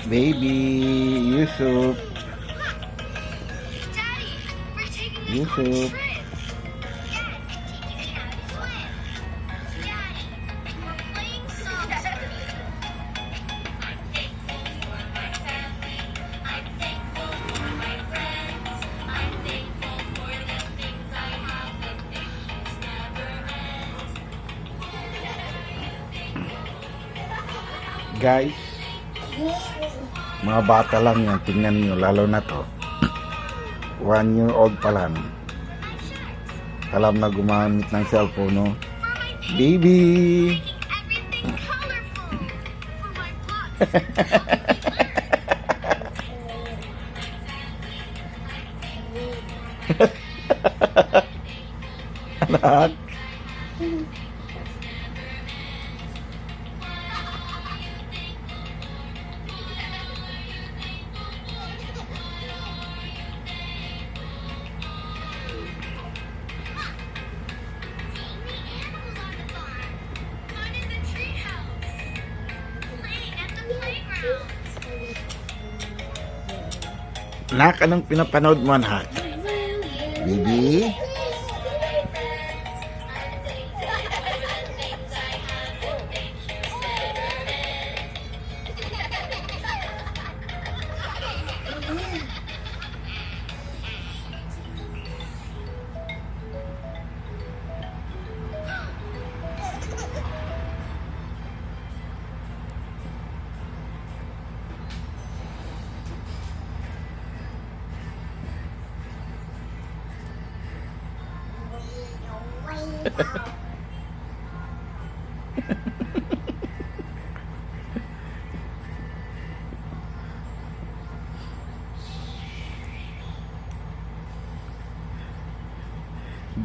Baby Yusuf. Yusuf. Guys, mga bata lang yan, tingnan nyo, lalo na to 1-year-old pa lang, alam na gumamit ng cellphone, no? Baby. Anak. Nak, anong pinapanood mo, anak? Baby?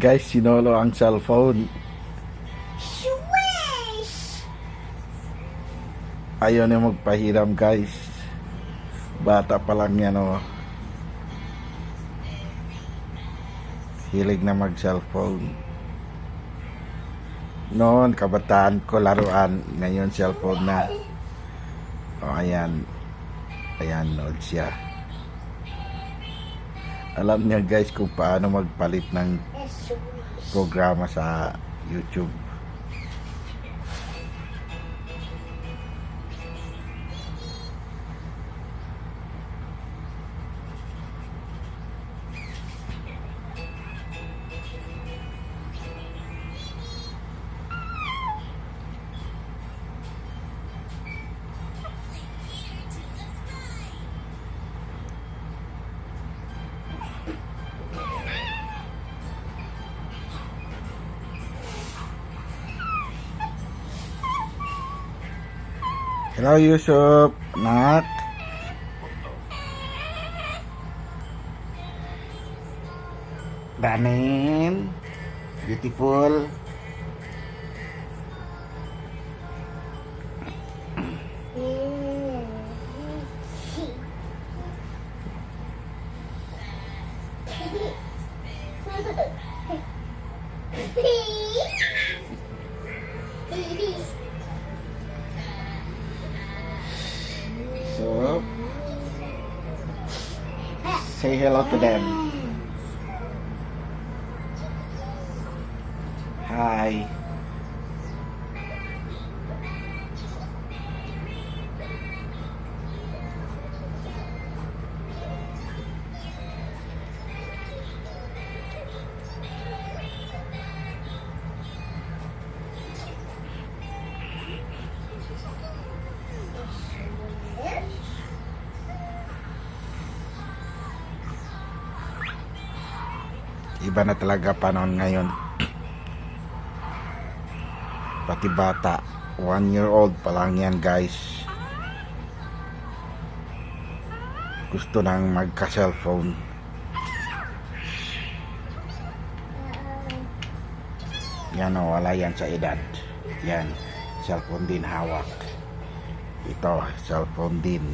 Guys, sinolo ang cellphone. Swish! Ayaw na magpahiram, guys. Bata pa lang yan, oh. Hilig na mag-cellphone. Noon, kabataan ko, laruan. Ngayon, cellphone na. O, ayan. Ayan, nood siya. Alam niya, guys, kung paano magpalit ng programa sa YouTube. Hello, Yusuf. Anak. Danin. Beautiful. So, say hello to them. Hi. Iba na talaga panahon ngayon. Pati bata, 1-year-old pa lang yan, guys. Gusto nang magka-cellphone. Yan o, wala yan sa edad. Yan, cellphone din hawak. Ito, cellphone din.